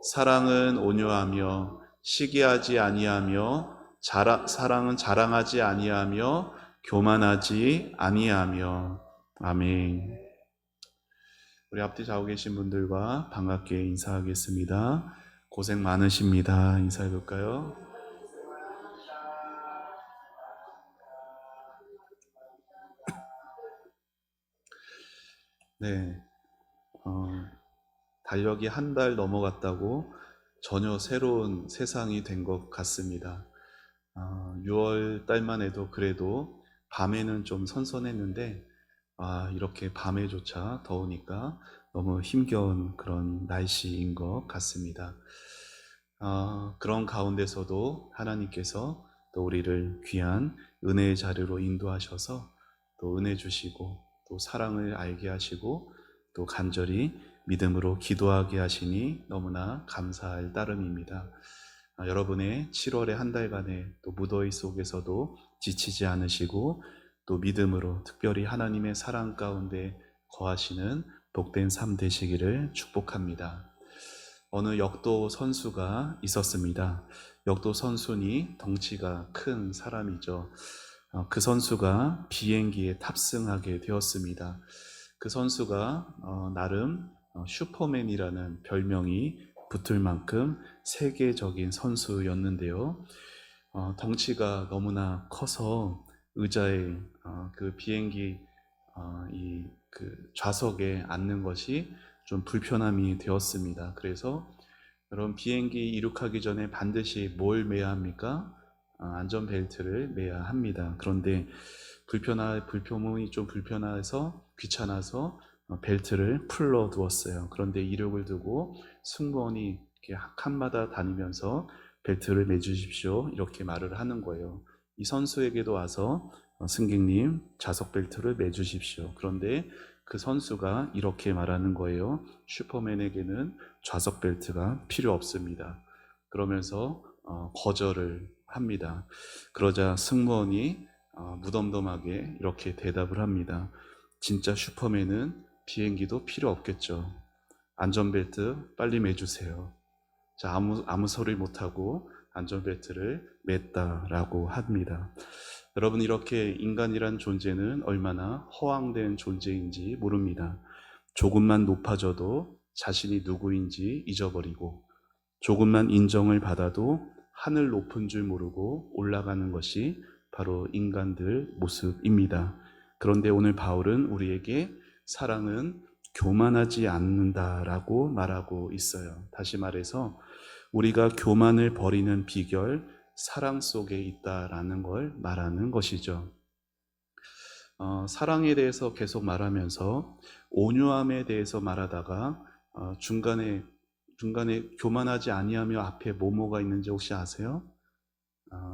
사랑은 온유하며 시기하지 아니하며 사랑은 자랑하지 아니하며 교만하지 아니하며. 아멘. 우리 앞뒤 좌우 계신 분들과 반갑게 인사하겠습니다. 고생 많으십니다. 인사해 볼까요? 네, 어, 달력이 한 달 넘어갔다고 전혀 새로운 세상이 된 것 같습니다. 6월 달만 해도 그래도 밤에는 좀 선선했는데 이렇게 밤에조차 더우니까 너무 힘겨운 그런 날씨인 것 같습니다. 그런 가운데서도 하나님께서 또 우리를 귀한 은혜의 자리로 인도하셔서 또 은혜 주시고 또 사랑을 알게 하시고 또 간절히 믿음으로 기도하게 하시니 너무나 감사할 따름입니다. 여러분의 7월의 한 달간의 또 무더위 속에서도 지치지 않으시고 또 믿음으로 특별히 하나님의 사랑 가운데 거하시는 복된 삶 되시기를 축복합니다. 어느 역도 선수가 있었습니다. 역도 선수니 덩치가 큰 사람이죠. 그 선수가 비행기에 탑승하게 되었습니다. 그 선수가 나름 슈퍼맨이라는 별명이 붙을 만큼 세계적인 선수였는데요. 덩치가 너무나 커서 의자에 그 비행기 그 좌석에 앉는 것이 좀 불편함이 되었습니다. 그래서 여러분 비행기 이륙하기 전에 반드시 뭘 매야 합니까? 안전벨트를 매야 합니다. 그런데 불편함이 좀 불편해서 귀찮아서 벨트를 풀러 두었어요. 그런데 이륙을 두고 승무원이 이렇게 칸마다 다니면서 벨트를 매주십시오 이렇게 말을 하는 거예요. 이 선수에게도 와서 승객님 좌석 벨트를 매주십시오. 그런데 그 선수가 이렇게 말하는 거예요. 슈퍼맨에게는 좌석 벨트가 필요 없습니다. 그러면서 거절을 합니다. 그러자 승무원이 무덤덤하게 이렇게 대답을 합니다. 진짜 슈퍼맨은 비행기도 필요 없겠죠. 안전벨트 빨리 매주세요. 자, 아무 소리 못하고 안전벨트를 맸다라고 합니다. 여러분, 이렇게 인간이란 존재는 얼마나 허황된 존재인지 모릅니다. 조금만 높아져도 자신이 누구인지 잊어버리고, 조금만 인정을 받아도 하늘 높은 줄 모르고 올라가는 것이 바로 인간들 모습입니다. 그런데 오늘 바울은 우리에게 사랑은 교만하지 않는다라고 말하고 있어요. 다시 말해서 우리가 교만을 버리는 비결, 사랑 속에 있다라는 걸 말하는 것이죠. 사랑에 대해서 계속 말하면서 온유함에 대해서 말하다가 중간에 교만하지 아니하며 앞에 뭐뭐가 있는지 혹시 아세요?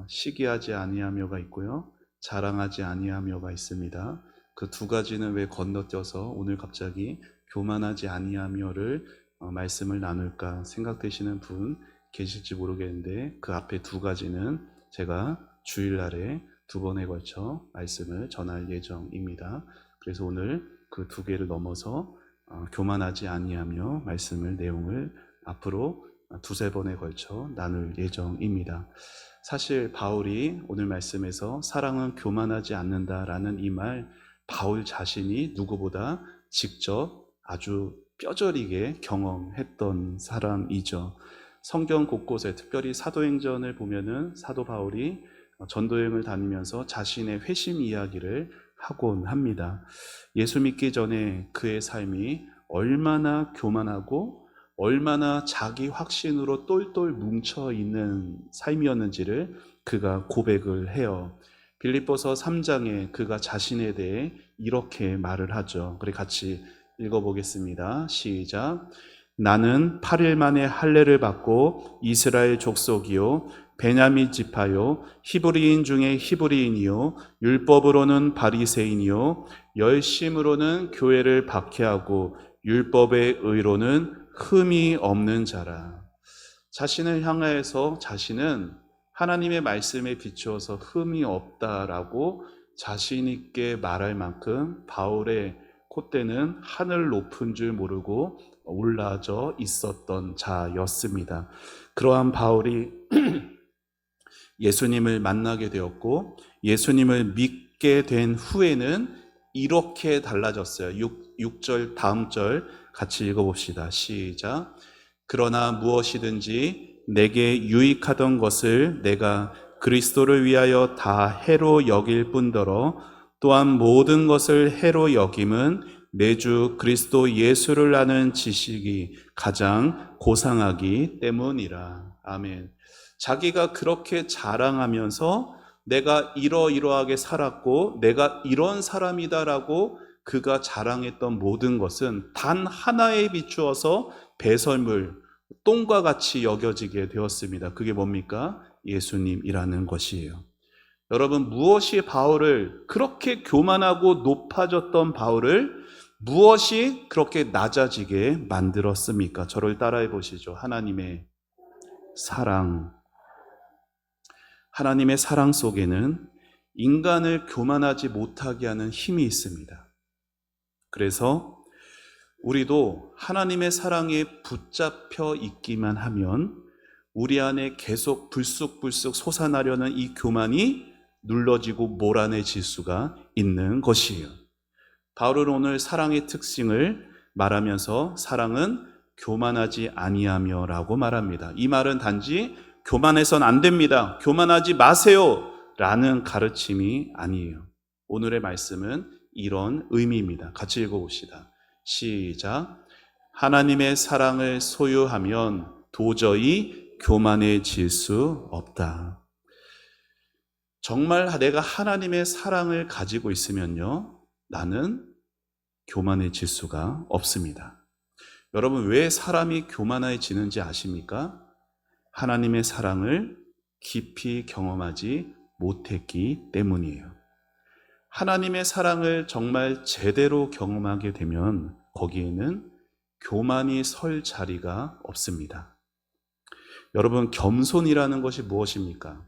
시기하지 아니하며가 있고요, 자랑하지 아니하며가 있습니다. 그 두 가지는 왜 건너뛰어서 오늘 갑자기 교만하지 아니하며를 말씀을 나눌까 생각되시는 분 계실지 모르겠는데, 그 앞에 두 가지는 제가 주일날에 2번에 걸쳐 말씀을 전할 예정입니다. 그래서 오늘 그 두 개를 넘어서 교만하지 아니하며 말씀을 내용을 앞으로 2-3번에 걸쳐 나눌 예정입니다. 사실 바울이 오늘 말씀에서 사랑은 교만하지 않는다라는 이 말, 바울 자신이 누구보다 직접 아주 뼈저리게 경험했던 사람이죠. 성경 곳곳에 특별히 사도행전을 보면은 사도 바울이 전도여행을 다니면서 자신의 회심 이야기를 하곤 합니다. 예수 믿기 전에 그의 삶이 얼마나 교만하고 얼마나 자기 확신으로 똘똘 뭉쳐 있는 삶이었는지를 그가 고백을 해요. 빌립보서 3장에 그가 자신에 대해 이렇게 말을 하죠. 그래 같이 읽어보겠습니다. 시작. 나는 8일 만에 할례를 받고 이스라엘 족속이요 베냐민 지파요 히브리인 중에 히브리인이요 율법으로는 바리새인이요 열심으로는 교회를 박해하고 율법의 의로는 흠이 없는 자라. 자신을 향하여서 자신은 하나님의 말씀에 비추어서 흠이 없다라고 자신 있게 말할 만큼 바울의 콧대는 하늘 높은 줄 모르고 올라져 있었던 자였습니다. 그러한 바울이 예수님을 만나게 되었고 예수님을 믿게 된 후에는 이렇게 달라졌어요. 6절 다음 절 같이 읽어봅시다. 시작. 그러나 무엇이든지 내게 유익하던 것을 내가 그리스도를 위하여 다 해로 여길 뿐더러 또한 모든 것을 해로 여김은 내 주 그리스도 예수를 아는 지식이 가장 고상하기 때문이라. 아멘. 자기가 그렇게 자랑하면서 내가 이러이러하게 살았고 내가 이런 사람이다라고 그가 자랑했던 모든 것은 단 하나에 비추어서 배설물, 똥과 같이 여겨지게 되었습니다. 그게 뭡니까? 예수님이라는 것이에요. 여러분, 무엇이 바울을 그렇게 교만하고 높아졌던 바울을 무엇이 그렇게 낮아지게 만들었습니까? 저를 따라해 보시죠. 하나님의 사랑. 하나님의 사랑 속에는 인간을 교만하지 못하게 하는 힘이 있습니다. 그래서 우리도 하나님의 사랑에 붙잡혀 있기만 하면 우리 안에 계속 불쑥불쑥 솟아나려는 이 교만이 눌러지고 몰아내질 수가 있는 것이에요. 바울은 오늘 사랑의 특징을 말하면서 사랑은 교만하지 아니하며 라고 말합니다. 이 말은 단지 교만해선 안 됩니다, 교만하지 마세요 라는 가르침이 아니에요. 오늘의 말씀은 이런 의미입니다. 같이 읽어봅시다. 시작. 하나님의 사랑을 소유하면 도저히 교만해질 수 없다. 정말 내가 하나님의 사랑을 가지고 있으면요, 나는 교만해질 수가 없습니다. 여러분, 왜 사람이 교만해지는지 아십니까? 하나님의 사랑을 깊이 경험하지 못했기 때문이에요. 하나님의 사랑을 정말 제대로 경험하게 되면 거기에는 교만이 설 자리가 없습니다. 여러분, 겸손이라는 것이 무엇입니까?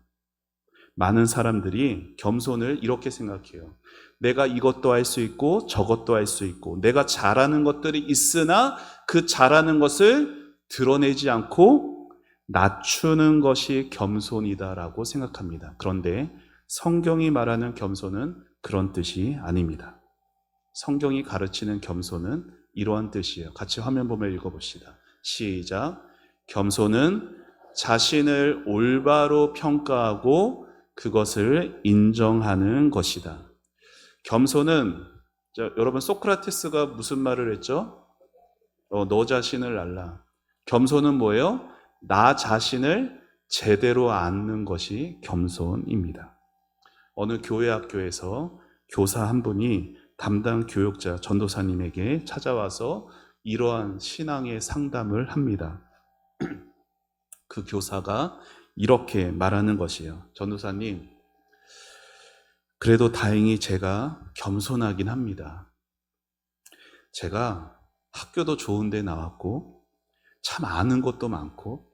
많은 사람들이 겸손을 이렇게 생각해요. 내가 이것도 할 수 있고 저것도 할 수 있고 내가 잘하는 것들이 있으나 그 잘하는 것을 드러내지 않고 낮추는 것이 겸손이다라고 생각합니다. 그런데 성경이 말하는 겸손은 그런 뜻이 아닙니다. 성경이 가르치는 겸손은 이러한 뜻이에요. 같이 화면 보며 읽어봅시다. 시작. 겸손은 자신을 올바로 평가하고 그것을 인정하는 것이다. 겸손은, 여러분, 소크라테스가 무슨 말을 했죠? 너 자신을 알라. 겸손은 뭐예요? 나 자신을 제대로 아는 것이 겸손입니다. 어느 교회 학교에서 교사 한 분이 담당 교육자 전도사님에게 찾아와서 이러한 신앙의 상담을 합니다. 그 교사가 이렇게 말하는 것이에요. 전도사님, 그래도 다행히 제가 겸손하긴 합니다. 제가 학교도 좋은 데 나왔고 참 아는 것도 많고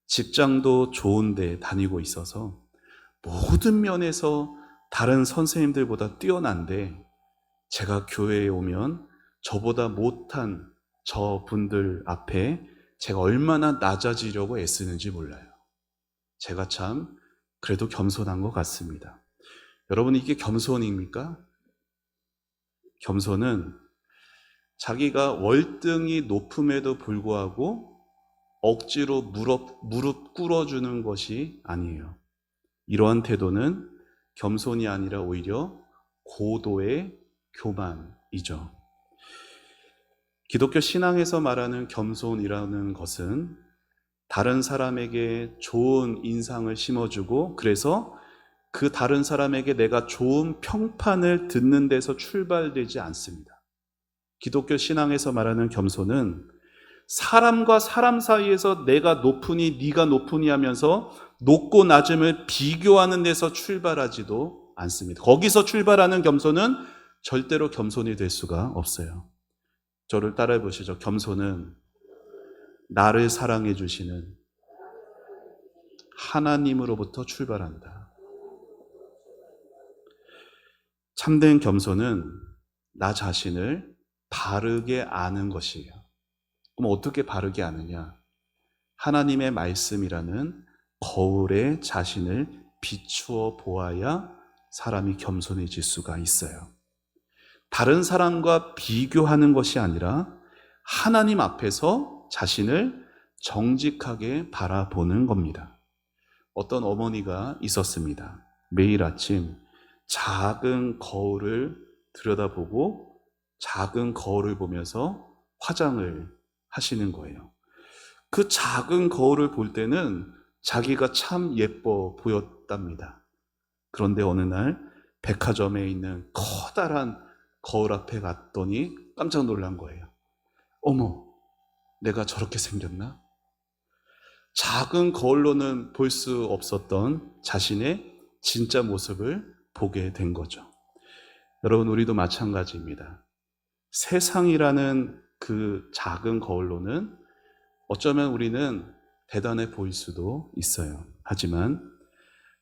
직장도 좋은 데 다니고 있어서 모든 면에서 다른 선생님들보다 뛰어난데 제가 교회에 오면 저보다 못한 저분들 앞에 제가 얼마나 낮아지려고 애쓰는지 몰라요. 제가 참 그래도 겸손한 것 같습니다. 여러분, 이게 겸손입니까? 겸손은 자기가 월등히 높음에도 불구하고 억지로 무릎 꿇어주는 것이 아니에요. 이러한 태도는 겸손이 아니라 오히려 고도의 교만이죠. 기독교 신앙에서 말하는 겸손이라는 것은 다른 사람에게 좋은 인상을 심어주고 그래서 그 다른 사람에게 내가 좋은 평판을 듣는 데서 출발되지 않습니다. 기독교 신앙에서 말하는 겸손은 사람과 사람 사이에서 내가 높으니 네가 높으니 하면서 높고 낮음을 비교하는 데서 출발하지도 않습니다. 거기서 출발하는 겸손은 절대로 겸손이 될 수가 없어요. 저를 따라해 보시죠. 겸손은 나를 사랑해 주시는 하나님으로부터 출발한다. 참된 겸손은 나 자신을 바르게 아는 것이에요. 그럼 어떻게 바르게 하느냐? 하나님의 말씀이라는 거울에 자신을 비추어 보아야 사람이 겸손해질 수가 있어요. 다른 사람과 비교하는 것이 아니라 하나님 앞에서 자신을 정직하게 바라보는 겁니다. 어떤 어머니가 있었습니다. 매일 아침 작은 거울을 들여다보고 작은 거울을 보면서 화장을 하시는 거예요. 그 작은 거울을 볼 때는 자기가 참 예뻐 보였답니다. 그런데 어느 날 백화점에 있는 커다란 거울 앞에 갔더니 깜짝 놀란 거예요. 어머, 내가 저렇게 생겼나? 작은 거울로는 볼 수 없었던 자신의 진짜 모습을 보게 된 거죠. 여러분, 우리도 마찬가지입니다. 세상이라는 그 작은 거울로는 어쩌면 우리는 대단해 보일 수도 있어요. 하지만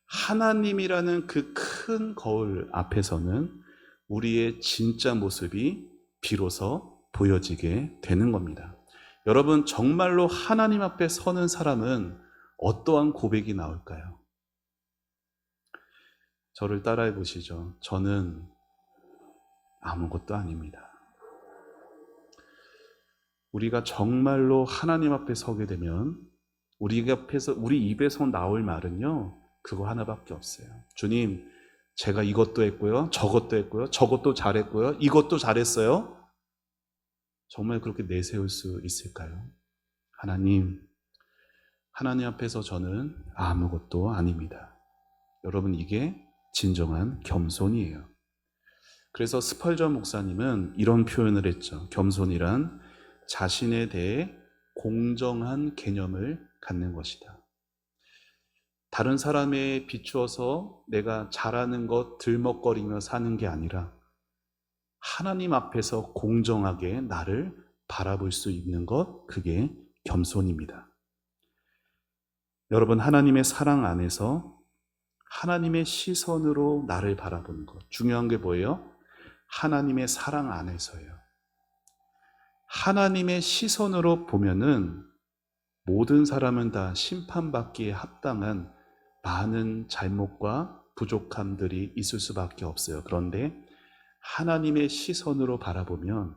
하나님이라는 그 큰 거울 앞에서는 우리의 진짜 모습이 비로소 보여지게 되는 겁니다. 여러분, 정말로 하나님 앞에 서는 사람은 어떠한 고백이 나올까요? 저를 따라해 보시죠. 저는 아무것도 아닙니다. 우리가 정말로 하나님 앞에 서게 되면 우리 입에서 나올 말은요, 그거 하나밖에 없어요. 주님, 제가 이것도 했고요, 저것도 했고요, 저것도 잘했고요, 이것도 잘했어요. 정말 그렇게 내세울 수 있을까요? 하나님 앞에서 저는 아무것도 아닙니다. 여러분, 이게 진정한 겸손이에요. 그래서 스펄전 목사님은 이런 표현을 했죠. 겸손이란 자신에 대해 공정한 개념을 갖는 것이다. 다른 사람에 비추어서 내가 잘하는 것 들먹거리며 사는 게 아니라 하나님 앞에서 공정하게 나를 바라볼 수 있는 것, 그게 겸손입니다. 여러분, 하나님의 사랑 안에서 하나님의 시선으로 나를 바라보는 것, 중요한 게 뭐예요? 하나님의 사랑 안에서요. 하나님의 시선으로 보면은 모든 사람은 다 심판받기에 합당한 많은 잘못과 부족함들이 있을 수밖에 없어요. 그런데 하나님의 시선으로 바라보면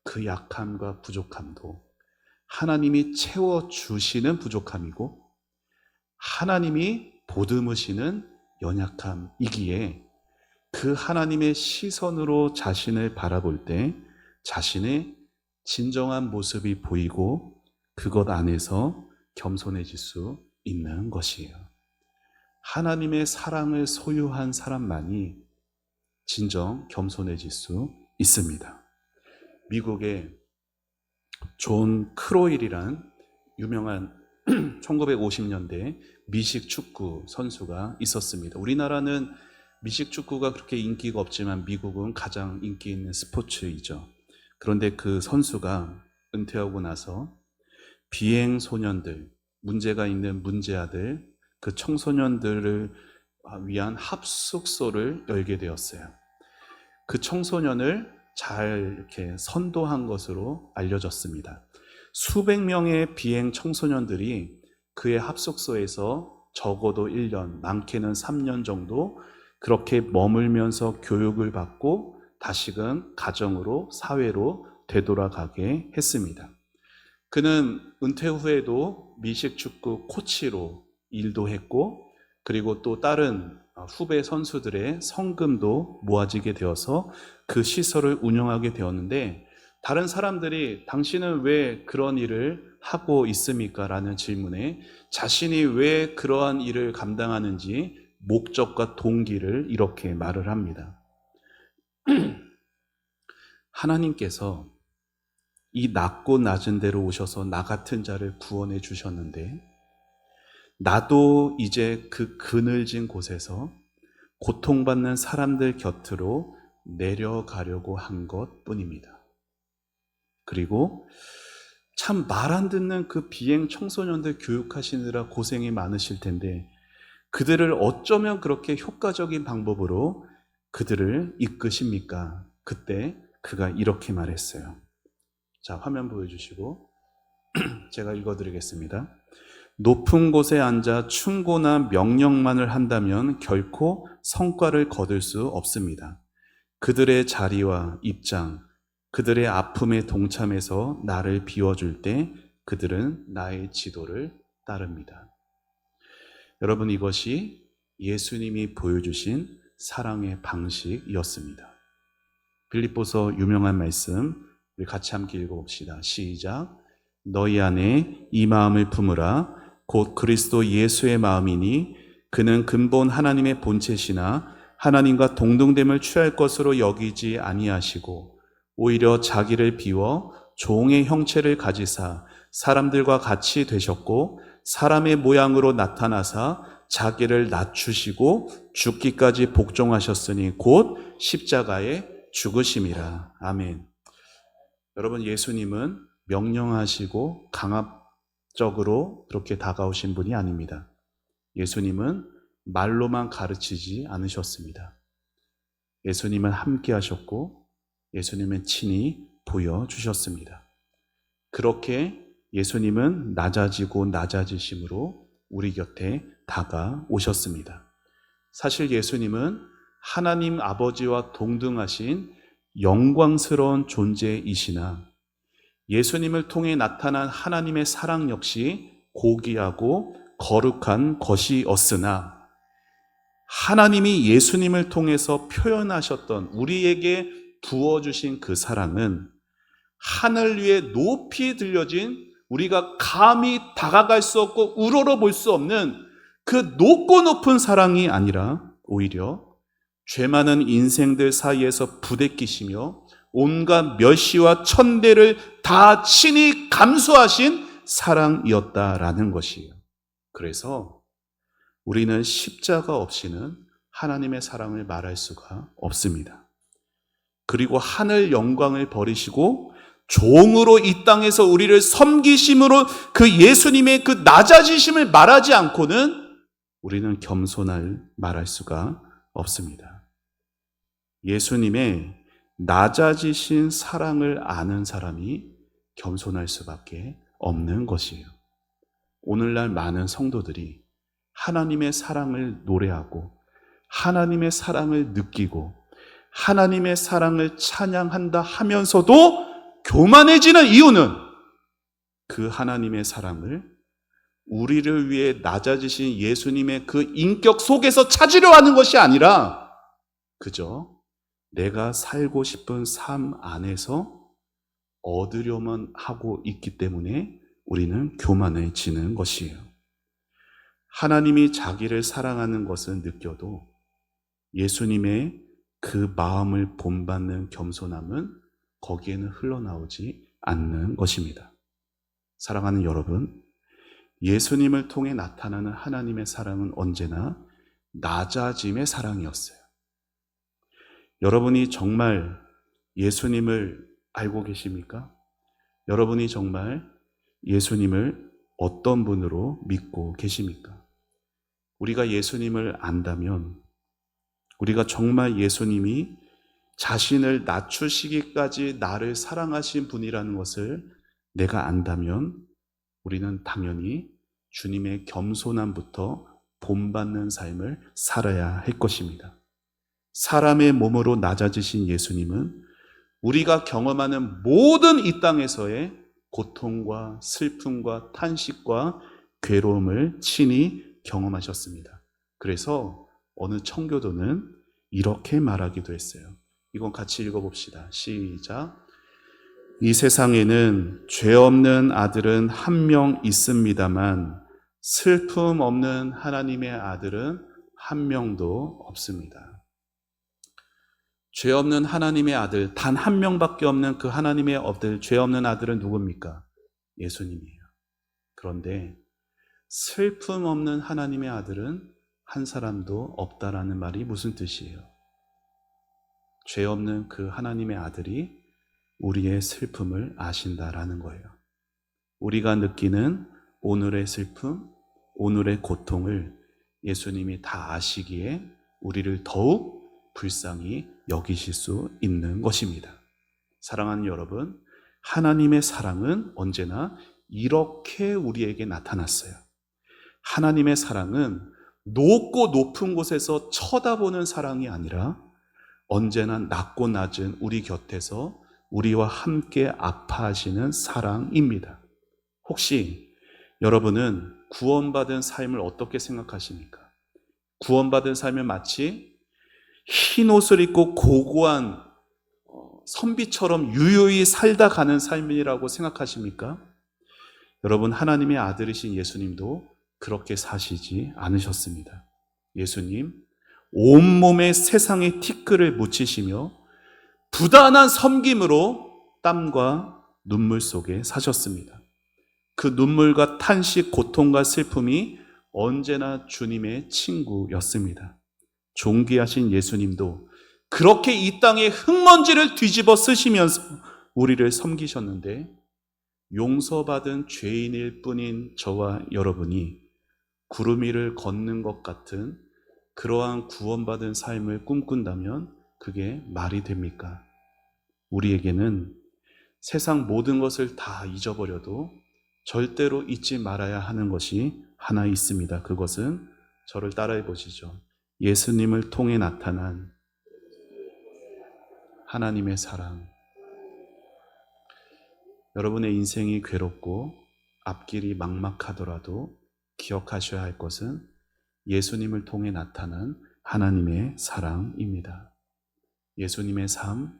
그 약함과 부족함도 하나님이 채워주시는 부족함이고 하나님이 보듬으시는 연약함이기에 그 하나님의 시선으로 자신을 바라볼 때 자신의 진정한 모습이 보이고 그것 안에서 겸손해질 수 있는 것이에요. 하나님의 사랑을 소유한 사람만이 진정 겸손해질 수 있습니다. 미국의 존 크로일이란 유명한 1950년대 미식 축구 선수가 있었습니다. 우리나라는 미식 축구가 그렇게 인기가 없지만 미국은 가장 인기 있는 스포츠이죠. 그런데 그 선수가 은퇴하고 나서 비행 소년들, 문제가 있는 문제아들, 그 청소년들을 위한 합숙소를 열게 되었어요. 그 청소년을 잘 이렇게 선도한 것으로 알려졌습니다. 수백 명의 비행 청소년들이 그의 합숙소에서 적어도 1년, 많게는 3년 정도 그렇게 머물면서 교육을 받고 다시금 가정으로, 사회로 되돌아가게 했습니다. 그는 은퇴 후에도 미식축구 코치로 일도 했고, 그리고 또 다른 후배 선수들의 성금도 모아지게 되어서 그 시설을 운영하게 되었는데, 다른 사람들이 당신은 왜 그런 일을 하고 있습니까? 라는 질문에 자신이 왜 그러한 일을 감당하는지 목적과 동기를 이렇게 말을 합니다. 하나님께서 이 낮고 낮은 데로 오셔서 나 같은 자를 구원해 주셨는데 나도 이제 그 그늘진 곳에서 고통받는 사람들 곁으로 내려가려고 한 것뿐입니다. 그리고 참 말 안 듣는 그 비행 청소년들 교육하시느라 고생이 많으실 텐데 그들을 어쩌면 그렇게 효과적인 방법으로 그들을 이끄십니까? 그때 그가 이렇게 말했어요. 자, 화면 보여주시고 제가 읽어드리겠습니다. 높은 곳에 앉아 충고나 명령만을 한다면 결코 성과를 거둘 수 없습니다. 그들의 자리와 입장, 그들의 아픔에 동참해서 나를 비워줄 때 그들은 나의 지도를 따릅니다. 여러분, 이것이 예수님이 보여주신 사랑의 방식이었습니다. 빌립보서 유명한 말씀 우리 같이 함께 읽어봅시다. 시작. 너희 안에 이 마음을 품으라. 곧 그리스도 예수의 마음이니 그는 근본 하나님의 본체시나 하나님과 동등됨을 취할 것으로 여기지 아니하시고 오히려 자기를 비워 종의 형체를 가지사 사람들과 같이 되셨고 사람의 모양으로 나타나사 자기를 낮추시고 죽기까지 복종하셨으니 곧 십자가에 죽으심이라. 아멘. 여러분, 예수님은 명령하시고 강압적으로 그렇게 다가오신 분이 아닙니다. 예수님은 말로만 가르치지 않으셨습니다. 예수님은 함께 하셨고 예수님은 친히 보여주셨습니다. 그렇게 예수님은 낮아지고 낮아지심으로 우리 곁에 다가오셨습니다. 사실 예수님은 하나님 아버지와 동등하신 영광스러운 존재이시나 예수님을 통해 나타난 하나님의 사랑 역시 고귀하고 거룩한 것이었으나 하나님이 예수님을 통해서 표현하셨던 우리에게 부어주신 그 사랑은 하늘 위에 높이 들려진 우리가 감히 다가갈 수 없고 우러러 볼 수 없는 그 높고 높은 사랑이 아니라 오히려 죄 많은 인생들 사이에서 부대끼시며 온갖 멸시와 천대를 다 친히 감수하신 사랑이었다라는 것이에요. 그래서 우리는 십자가 없이는 하나님의 사랑을 말할 수가 없습니다. 그리고 하늘 영광을 버리시고 종으로 이 땅에서 우리를 섬기심으로 그 예수님의 그 낮아지심을 말하지 않고는 우리는 겸손할 말할 수가 없습니다. 예수님의 낮아지신 사랑을 아는 사람이 겸손할 수밖에 없는 것이에요. 오늘날 많은 성도들이 하나님의 사랑을 노래하고 하나님의 사랑을 느끼고 하나님의 사랑을 찬양한다 하면서도 교만해지는 이유는 그 하나님의 사랑을 우리를 위해 낮아지신 예수님의 그 인격 속에서 찾으려 하는 것이 아니라 그저 내가 살고 싶은 삶 안에서 얻으려만 하고 있기 때문에 우리는 교만해지는 것이에요. 하나님이 자기를 사랑하는 것을 느껴도 예수님의 그 마음을 본받는 겸손함은 거기에는 흘러나오지 않는 것입니다. 사랑하는 여러분, 예수님을 통해 나타나는 하나님의 사랑은 언제나 낮아짐의 사랑이었어요. 여러분이 정말 예수님을 알고 계십니까? 여러분이 정말 예수님을 어떤 분으로 믿고 계십니까? 우리가 예수님을 안다면, 우리가 정말 예수님이 자신을 낮추시기까지 나를 사랑하신 분이라는 것을 내가 안다면 우리는 당연히 주님의 겸손함부터 본받는 삶을 살아야 할 것입니다. 사람의 몸으로 낮아지신 예수님은 우리가 경험하는 모든 이 땅에서의 고통과 슬픔과 탄식과 괴로움을 친히 경험하셨습니다. 그래서 어느 청교도는 이렇게 말하기도 했어요. 이건 같이 읽어봅시다. 시작. 이 세상에는 죄 없는 아들은 한 명 있습니다만 슬픔 없는 하나님의 아들은 한 명도 없습니다. 죄 없는 하나님의 아들, 단 한 명밖에 없는 그 하나님의 아들, 죄 없는 아들은 누굽니까? 예수님이에요. 그런데 슬픔 없는 하나님의 아들은 한 사람도 없다라는 말이 무슨 뜻이에요? 죄 없는 그 하나님의 아들이 우리의 슬픔을 아신다라는 거예요. 우리가 느끼는 오늘의 슬픔, 오늘의 고통을 예수님이 다 아시기에 우리를 더욱 불쌍히 여기실 수 있는 것입니다. 사랑하는 여러분, 하나님의 사랑은 언제나 이렇게 우리에게 나타났어요. 하나님의 사랑은 높고 높은 곳에서 쳐다보는 사랑이 아니라 언제나 낮고 낮은 우리 곁에서 우리와 함께 아파하시는 사랑입니다. 혹시 여러분은 구원받은 삶을 어떻게 생각하십니까? 구원받은 삶을 마치 흰 옷을 입고 고고한 선비처럼 유유히 살다 가는 삶이라고 생각하십니까? 여러분, 하나님의 아들이신 예수님도 그렇게 사시지 않으셨습니다. 예수님, 온몸에 세상의 티끌을 묻히시며 부단한 섬김으로 땀과 눈물 속에 사셨습니다. 그 눈물과 탄식, 고통과 슬픔이 언제나 주님의 친구였습니다. 존귀하신 예수님도 그렇게 이 땅에 흙먼지를 뒤집어 쓰시면서 우리를 섬기셨는데, 용서받은 죄인일 뿐인 저와 여러분이 구름 위를 걷는 것 같은 그러한 구원받은 삶을 꿈꾼다면 그게 말이 됩니까? 우리에게는 세상 모든 것을 다 잊어버려도 절대로 잊지 말아야 하는 것이 하나 있습니다. 그것은 저를 따라해 보시죠. 예수님을 통해 나타난 하나님의 사랑. 여러분의 인생이 괴롭고 앞길이 막막하더라도 기억하셔야 할 것은 예수님을 통해 나타난 하나님의 사랑입니다. 예수님의 삶,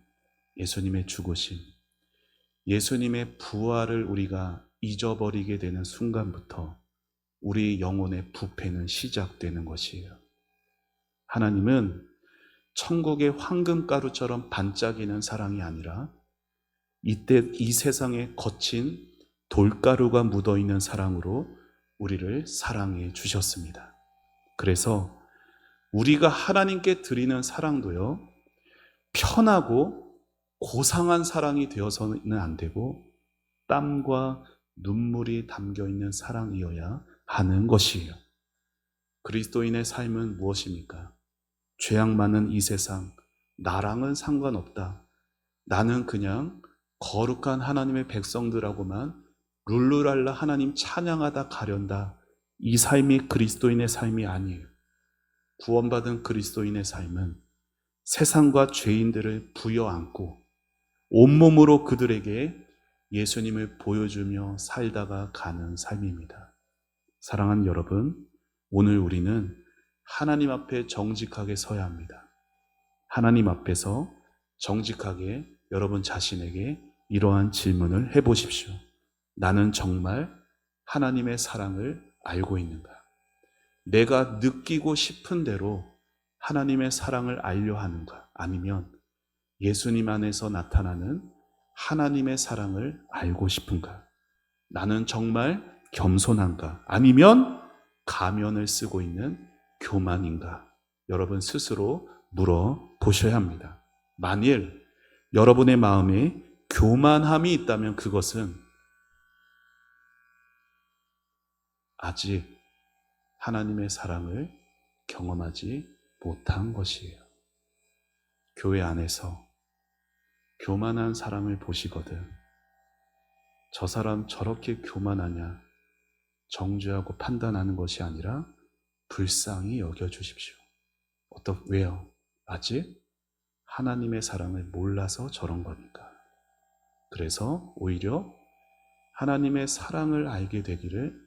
예수님의 죽으심, 예수님의 부활을 우리가 잊어버리게 되는 순간부터 우리 영혼의 부패는 시작되는 것이에요. 하나님은 천국의 황금가루처럼 반짝이는 사랑이 아니라 이때 이 세상에 거친 돌가루가 묻어있는 사랑으로 우리를 사랑해 주셨습니다. 그래서 우리가 하나님께 드리는 사랑도요, 편하고 고상한 사랑이 되어서는 안 되고 땀과 눈물이 담겨있는 사랑이어야 하는 것이에요. 그리스도인의 삶은 무엇입니까? 죄악 많은 이 세상, 나랑은 상관없다. 나는 그냥 거룩한 하나님의 백성들하고만 룰루랄라 하나님 찬양하다 가련다. 이 삶이 그리스도인의 삶이 아니에요. 구원받은 그리스도인의 삶은 세상과 죄인들을 부여안고 온몸으로 그들에게 예수님을 보여주며 살다가 가는 삶입니다. 사랑하는 여러분, 오늘 우리는 하나님 앞에 정직하게 서야 합니다. 하나님 앞에서 정직하게 여러분 자신에게 이러한 질문을 해보십시오. 나는 정말 하나님의 사랑을 알고 있는가? 내가 느끼고 싶은 대로 하나님의 사랑을 알려 하는가? 아니면 예수님 안에서 나타나는 하나님의 사랑을 알고 싶은가? 나는 정말 겸손한가? 아니면 가면을 쓰고 있는 교만인가? 여러분 스스로 물어보셔야 합니다. 만일 여러분의 마음에 교만함이 있다면 그것은 아직 하나님의 사랑을 경험하지 못한 것이에요. 교회 안에서 교만한 사람을 보시거든 저 사람 저렇게 교만하냐 정죄하고 판단하는 것이 아니라 불쌍히 여겨주십시오. 왜요? 아직 하나님의 사랑을 몰라서 저런 거니까. 그래서 오히려 하나님의 사랑을 알게 되기를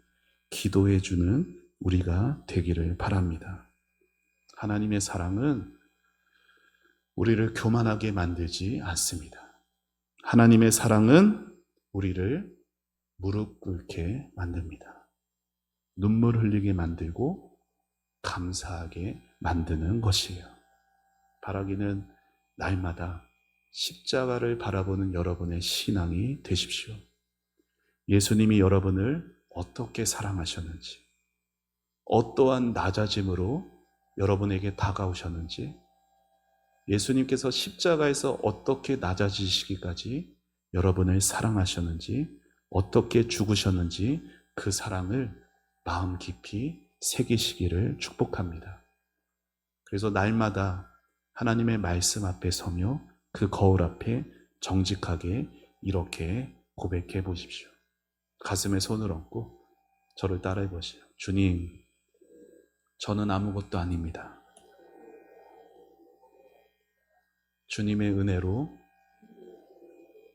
기도해 주는 우리가 되기를 바랍니다. 하나님의 사랑은 우리를 교만하게 만들지 않습니다. 하나님의 사랑은 우리를 무릎 꿇게 만듭니다. 눈물 흘리게 만들고 감사하게 만드는 것이에요. 바라기는 날마다 십자가를 바라보는 여러분의 신앙이 되십시오. 예수님이 여러분을 어떻게 사랑하셨는지, 어떠한 낮아짐으로 여러분에게 다가오셨는지, 예수님께서 십자가에서 어떻게 낮아지시기까지 여러분을 사랑하셨는지, 어떻게 죽으셨는지 그 사랑을 마음 깊이 새기시기를 축복합니다. 그래서 날마다 하나님의 말씀 앞에 서며 그 거울 앞에 정직하게 이렇게 고백해 보십시오. 가슴에 손을 얹고 저를 따라해 보시오. 주님, 저는 아무것도 아닙니다. 주님의 은혜로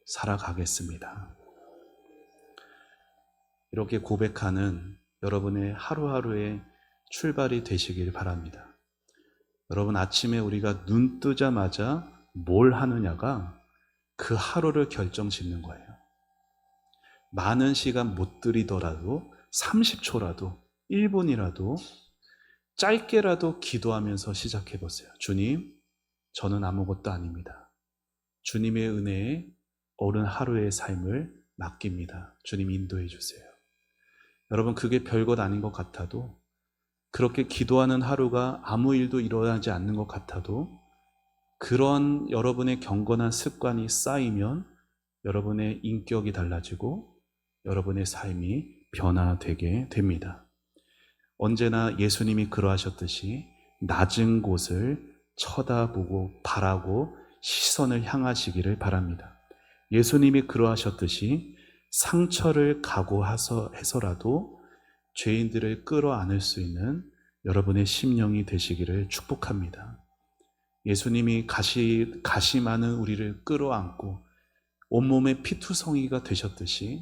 살아가겠습니다. 이렇게 고백하는 여러분의 하루하루의 출발이 되시길 바랍니다. 여러분, 아침에 우리가 눈 뜨자마자 뭘 하느냐가 그 하루를 결정짓는 거예요. 많은 시간 못 들이더라도 30초라도 1분이라도 짧게라도 기도하면서 시작해 보세요. 주님, 저는 아무것도 아닙니다. 주님의 은혜에 오른 하루의 삶을 맡깁니다. 주님 인도해 주세요. 여러분, 그게 별것 아닌 것 같아도, 그렇게 기도하는 하루가 아무 일도 일어나지 않는 것 같아도, 그런 여러분의 경건한 습관이 쌓이면 여러분의 인격이 달라지고 여러분의 삶이 변화되게 됩니다. 언제나 예수님이 그러하셨듯이 낮은 곳을 쳐다보고 바라고 시선을 향하시기를 바랍니다. 예수님이 그러하셨듯이 상처를 각오해서라도 죄인들을 끌어안을 수 있는 여러분의 심령이 되시기를 축복합니다. 예수님이 가시 많은 우리를 끌어안고 온몸에 피투성이가 되셨듯이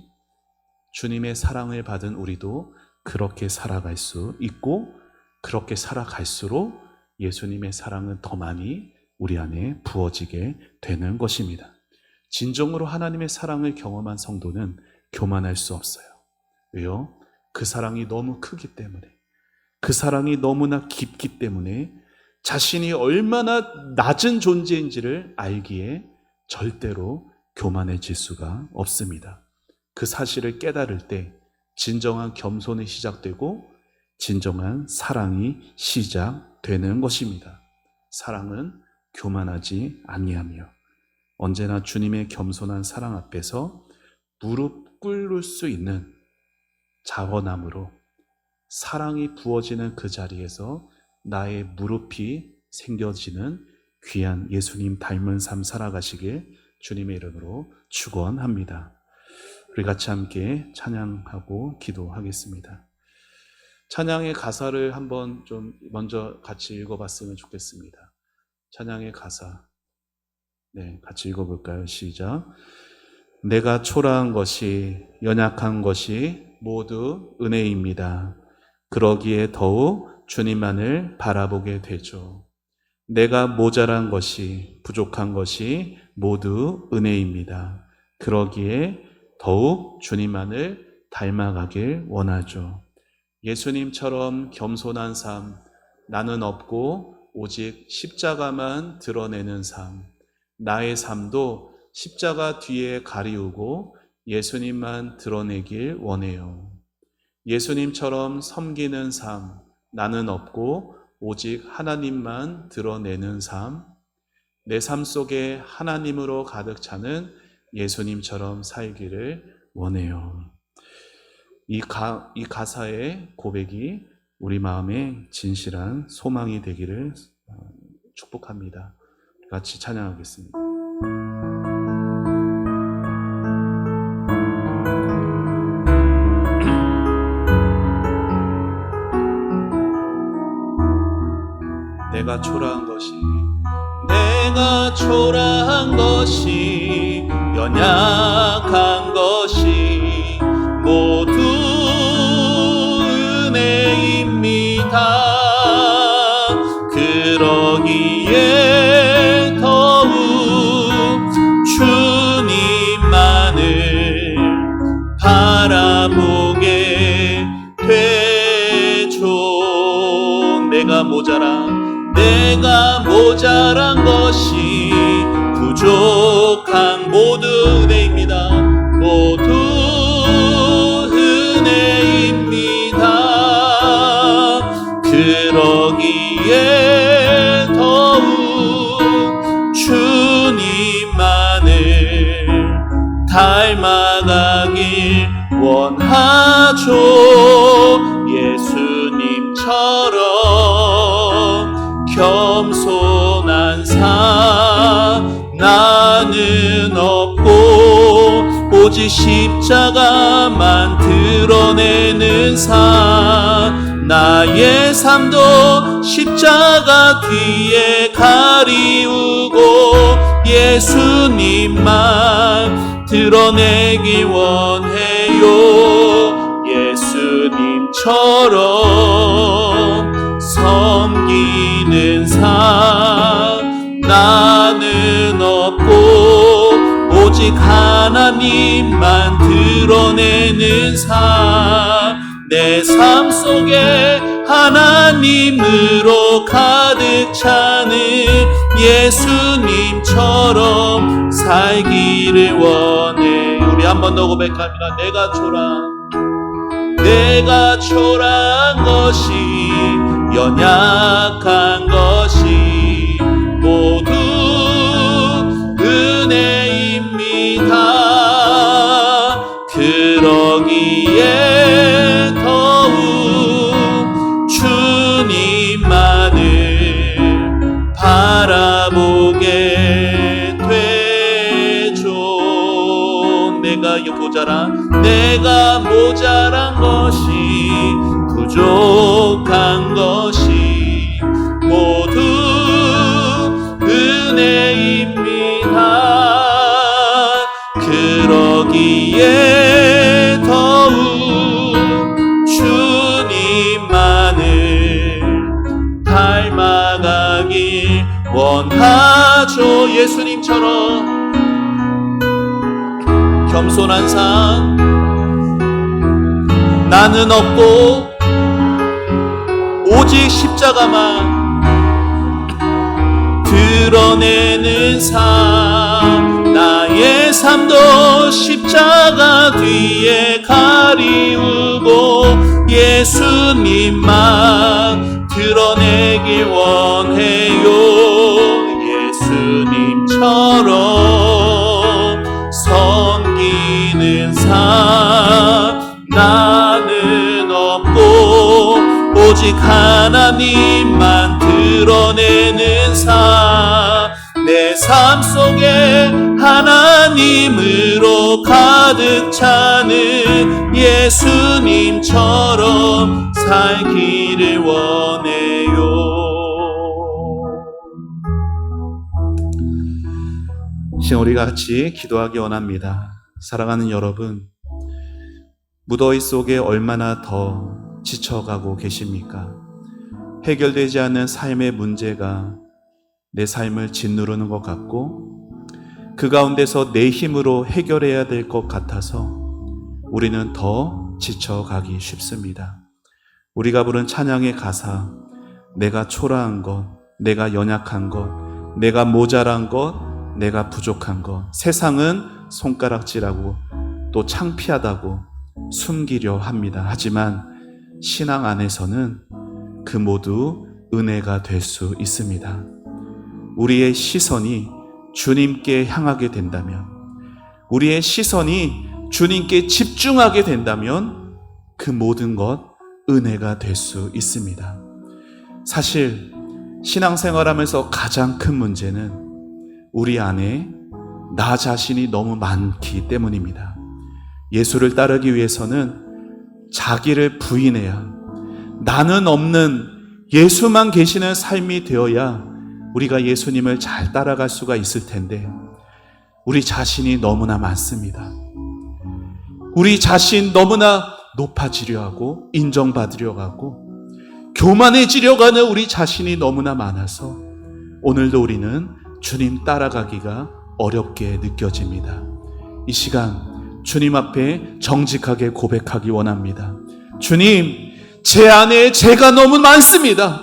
주님의 사랑을 받은 우리도 그렇게 살아갈 수 있고, 그렇게 살아갈수록 예수님의 사랑은 더 많이 우리 안에 부어지게 되는 것입니다. 진정으로 하나님의 사랑을 경험한 성도는 교만할 수 없어요. 왜요? 그 사랑이 너무 크기 때문에, 그 사랑이 너무나 깊기 때문에 자신이 얼마나 낮은 존재인지를 알기에 절대로 교만해질 수가 없습니다. 그 사실을 깨달을 때 진정한 겸손이 시작되고 진정한 사랑이 시작되는 것입니다. 사랑은 교만하지 아니하며 언제나 주님의 겸손한 사랑 앞에서 무릎 꿇을 수 있는 자원함으로 사랑이 부어지는 그 자리에서 나의 무릎이 생겨지는 귀한 예수님 닮은 삶 살아가시길 주님의 이름으로 축원합니다. 우리 같이 함께 찬양하고 기도하겠습니다. 찬양의 가사를 한번 좀 먼저 같이 읽어봤으면 좋겠습니다. 찬양의 가사, 같이 읽어볼까요? 시작. 내가 초라한 것이, 연약한 것이 모두 은혜입니다. 그러기에 더욱 주님만을 바라보게 되죠. 내가 모자란 것이, 부족한 것이 모두 은혜입니다. 그러기에 더욱 주님만을 닮아가길 원하죠. 예수님처럼 겸손한 삶, 나는 없고 오직 십자가만 드러내는 삶, 나의 삶도 십자가 뒤에 가리우고 예수님만 드러내길 원해요. 예수님처럼 섬기는 삶, 나는 없고 오직 하나님만 드러내는 삶, 내 삶 속에 하나님으로 가득 차는 예수님처럼 살기를 원해요. 이 가사의 고백이 우리 마음의 진실한 소망이 되기를 축복합니다. 같이 찬양하겠습니다. 내가 초라한 것이, 연약한 것이 모두 은혜입니다. 그러기에 더욱 주님만을 바라보게 되죠. 내가 모자란 것이, 부족한 모두 은혜입니다. 모두 은혜입니다. 그러기에 더욱 주님만을 닮아가길 원하죠. 예수님처럼 겸손한 삶, 나는 없고 오직 오직 십자가만 드러내는 삶, 나의 삶도 십자가 뒤에 가리우고 예수님만 드러내기 원해요. 예수님처럼 섬기는 삶 나는 없고 오직 하나님만 드러내는 삶, 내 삶 속에 하나님으로 가득 차는 예수님처럼 살기를 원해. 우리 한 번 더 고백합니다. 내가 초라한 것이 연약한 것이 모두 은혜입니다. 그러기에 더욱 주님만을 바라보게 되죠. 내가 모자란 것이 부족한 것이 모두 은혜입니다. 그러기에 더욱 주님만을 닮아가길 원하죠. 예수님처럼 겸손한 삶 나는 없고 오직 십자가만 드러내는 삶, 나의 삶도 십자가 뒤에 가리우고 예수님만 드러내길 원해요. 예수님처럼 섬기는 삶 나는 없고 오직 하나님만 드러내는 삶, 내 삶 속에 하나님으로 가득 차는 예수님처럼 살기를 원해요. 우리가 같이 기도하기 원합니다. 사랑하는 여러분, 무더위 속에 얼마나 더 지쳐가고 계십니까? 해결되지 않는 삶의 문제가 내 삶을 짓누르는 것 같고 그 가운데서 내 힘으로 해결해야 될 것 같아서 우리는 더 지쳐가기 쉽습니다. 우리가 부른 찬양의 가사, 내가 초라한 것, 내가 연약한 것, 내가 모자란 것, 내가 부족한 것, 세상은 손가락질하고 또 창피하다고 숨기려 합니다. 하지만 신앙 안에서는 그 모두 은혜가 될 수 있습니다. 우리의 시선이 주님께 향하게 된다면, 우리의 시선이 주님께 집중하게 된다면 그 모든 것 은혜가 될 수 있습니다. 사실 신앙생활하면서 가장 큰 문제는 우리 안에 나 자신이 너무 많기 때문입니다. 예수를 따르기 위해서는 자기를 부인해야, 나는 없는 예수만 계시는 삶이 되어야 우리가 예수님을 잘 따라갈 수가 있을 텐데 우리 자신이 너무나 많습니다. 우리 자신 너무나 높아지려 하고 인정받으려 하고 교만해지려고 하는 우리 자신이 너무나 많아서 오늘도 우리는 주님 따라가기가 어렵게 느껴집니다. 이 시간 주님 앞에 정직하게 고백하기 원합니다. 주님, 제 안에 제가 너무 많습니다.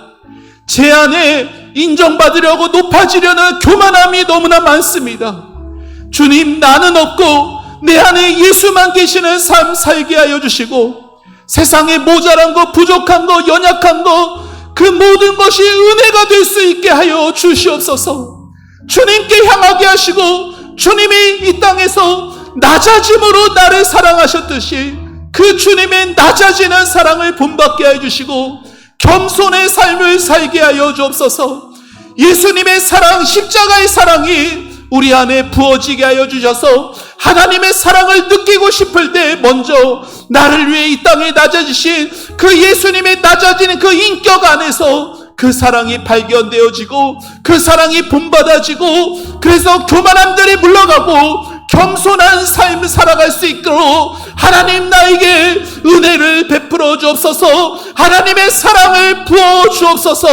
제 안에 인정받으려고 높아지려는 교만함이 너무나 많습니다. 주님, 나는 없고 내 안에 예수만 계시는 삶 살게 하여 주시고 세상에 모자란 것, 부족한 것, 연약한 것, 그 모든 것이 은혜가 될 수 있게 하여 주시옵소서. 주님께 향하게 하시고 주님이 이 땅에서 낮아짐으로 나를 사랑하셨듯이 그 주님의 낮아지는 사랑을 본받게 해주시고 겸손의 삶을 살게 하여 주옵소서. 예수님의 사랑, 십자가의 사랑이 우리 안에 부어지게 하여 주셔서 하나님의 사랑을 느끼고 싶을 때 먼저 나를 위해 이 땅에 낮아지신 그 예수님의 낮아지는 그 인격 안에서 그 사랑이 발견되어지고 그 사랑이 본받아지고 그래서 교만함들이 물러가고 겸손한 삶을 살아갈 수 있도록 하나님 나에게 은혜를 베풀어 주옵소서. 하나님의 사랑을 부어 주옵소서.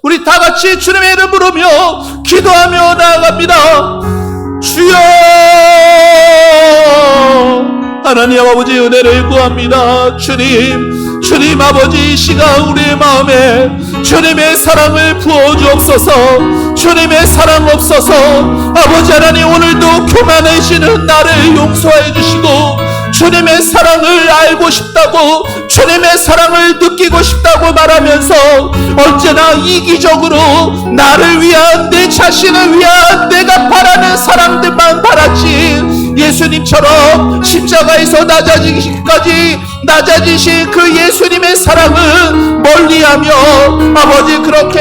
우리 다 같이 주님의 이름 부르며 기도하며 나아갑니다. 주여, 하나님 아버지 은혜를 구합니다. 주님 아버지 이 시간 우리의 마음에 주님의 사랑을 부어 주옵소서. 주님의 사랑 없어서 아버지 하나님 오늘도 교만해지는 나를 용서해 주시고 주님의 사랑을 알고 싶다고 주님의 사랑을 느끼고 싶다고 말하면서 언제나 이기적으로 나를 위한 내 자신을 위한 내가 바라는 사랑들만 바랐지 예수님처럼 십자가에서 낮아지기까지 낮아지신 그 예수님의 사랑은 멀리하며 아버지 그렇게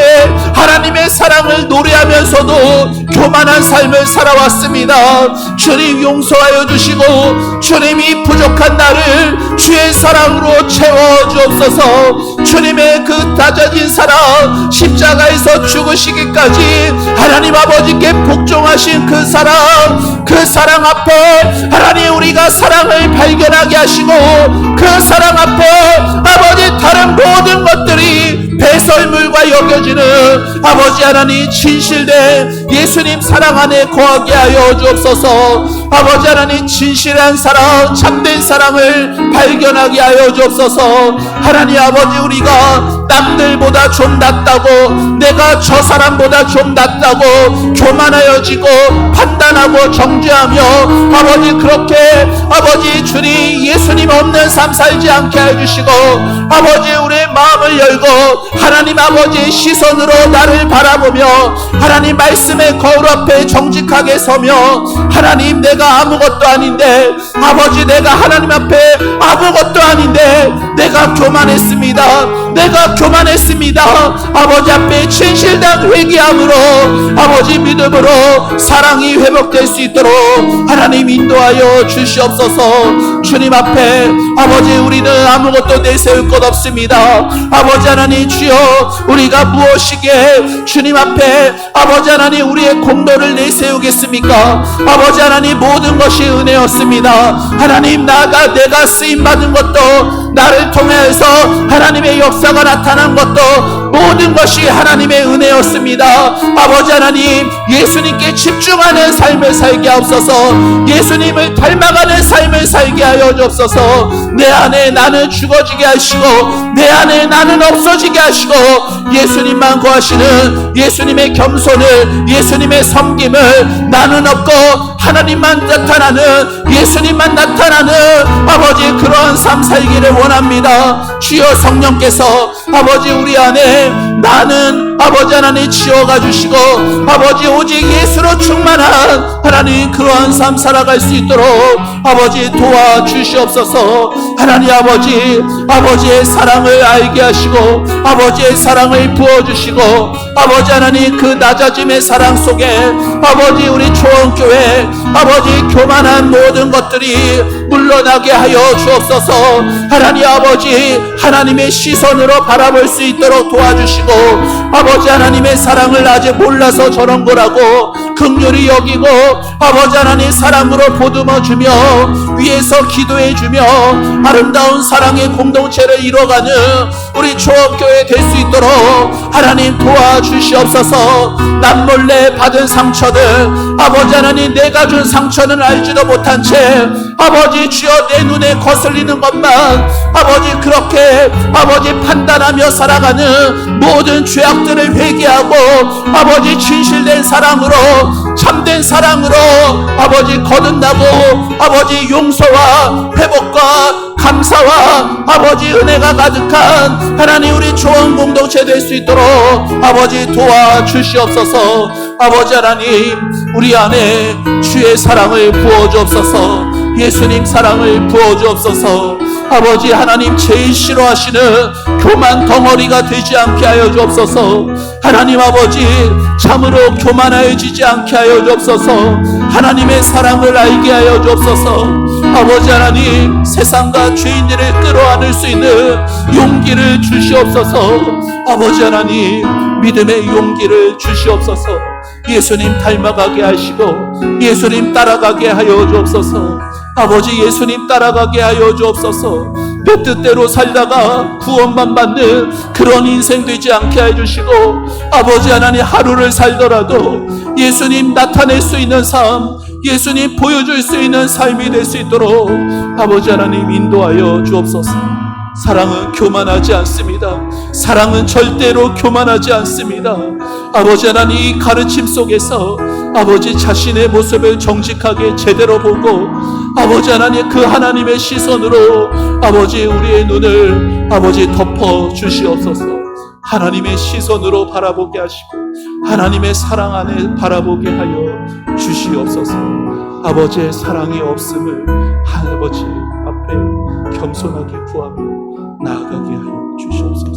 하나님의 사랑을 노래하면서도 교만한 삶을 살아왔습니다. 주님 용서하여 주시고 주님이 부족한 나를 주의 사랑으로 채워주옵소서. 주님의 그 낮아진 사랑 십자가에서 죽으시기까지 하나님 아버지께 복종하신 그 사랑 앞에 하나님 우리가 사랑을 발견하게 하시고 그 사랑 앞에 아버지 다른 모든 것들이 배설물과 여겨지는 아버지 하나님 진실된 예수님 사랑 안에 거하게 하여 주옵소서. 아버지 하나님 진실한 사랑 참된 사랑을 발견하게 하여 주옵소서. 하나님 아버지 우리가 남들보다 좀 낫다고 내가 저 사람보다 좀 낫다고 교만하여지고 판단하고 정죄하며 아버지 그렇게 아버지 주님 예수님 없는 삶 살지 않게 해주시고 아버지 우리의 마음을 열고 하나님 아버지의 시선으로 나를 바라보며 하나님 말씀의 거울 앞에 정직하게 서며 하나님 내가 아무것도 아닌데 아버지 내가 하나님 앞에 아무것도 아닌데 내가 교만했습니다. 아버지 앞에 진실된 회개함으로 아버지 믿음으로 사랑이 회복될 수 있도록 하나님 인도하여 주시옵소서. 주님 앞에 아버지 우리는 아무것도 내세울 것 없습니다. 아버지 하나님 주여 우리가 무엇이기에 주님 앞에 아버지 하나님 우리의 공로를 내세우겠습니까? 아버지 하나님 모든 것이 은혜였습니다. 하나님 내가 쓰임받은 것도 나를 통해서 하나님의 역사가 나타난 것도 모든 것이 하나님의 은혜였습니다. 아버지 하나님 예수님께 집중하는 삶을 살게 하옵소서. 예수님을 닮아가는 삶을 살게 하여 주옵소서. 내 안에 나는 죽어지게 하시고 내 안에 나는 없어지게 하시고 예수님만 거하시는 예수님의 겸손을 예수님의 섬김을 나는 없고 하나님만 나타나는 예수님만 나타나는 아버지 그러한 삶 살기를 원합니다. 주여 성령께서 아버지 우리 안에 나는 아버지 하나님 지어가 주시고 아버지 오직 예수로 충만한 하나님 그러한 삶 살아갈 수 있도록 아버지 도와주시옵소서. 하나님 아버지의 사랑을 알게 하시고 아버지의 사랑을 부어주시고 아버지 하나님 그 낮아짐의 사랑 속에 아버지 우리 초원교회 아버지 교만한 모든 것들이 물러나게 하여 주옵소서. 하나님 아버지 하나님의 시선으로 바라볼 수 있도록 도와주시고 아버지 하나님의 사랑을 아직 몰라서 저런 거라고 긍휼히 여기고 아버지 하나님 사랑으로 보듬어주며 위에서 기도해주며 아름다운 사랑의 공동체를 이뤄가는 우리 초원교회 될 수 있도록 하나님 도와주시옵소서. 남몰래 받은 상처들 아버지 하나님 내가 준 상처는 알지도 못한 채 아버지 주여 내 눈에 거슬리는 것만 아버지 그렇게 아버지 판단하며 살아가는 모든 죄악들을 회개하고 아버지 진실된 사랑으로 참된 사랑으로 아버지 거듭나고 아버지 용서와 회복과 감사와 아버지 은혜가 가득한 하나님 우리 좋은 공동체 될 수 있도록 아버지 도와주시옵소서. 아버지 하나님 우리 안에 주의 사랑을 부어주옵소서. 예수님 사랑을 부어주옵소서. 아버지 하나님 제일 싫어하시는 교만 덩어리가 되지 않게 하여 주옵소서. 하나님 아버지, 참으로 교만하여지지 않게 하여 주옵소서. 하나님의 사랑을 알게 하여 주옵소서. 아버지 하나님, 세상과 죄인들을 끌어안을 수 있는 용기를 주시옵소서. 아버지 하나님, 믿음의 용기를 주시옵소서. 예수님 닮아가게 하시고 예수님 따라가게 하여 주옵소서. 아버지, 예수님 따라가게 하여 주옵소서. 내 뜻대로 살다가 구원만 받는 그런 인생 되지 않게 해주시고, 아버지 하나님, 하루를 살더라도 예수님 나타낼 수 있는 삶, 예수님 보여줄 수 있는 삶이 될 수 있도록 아버지 하나님 인도하여 주옵소서. 사랑은 교만하지 않습니다. 사랑은 절대로 교만하지 않습니다. 아버지 하나님, 이 가르침 속에서 아버지 자신의 모습을 정직하게 제대로 보고, 아버지 하나님, 그 하나님의 시선으로 아버지 우리의 눈을 아버지 덮어 주시옵소서. 하나님의 시선으로 바라보게 하시고 하나님의 사랑 안에 바라보게 하여 주시옵소서. 아버지의 사랑이 없음을 아버지 앞에 겸손하게 구하며 나아가게 하여 주시옵소서.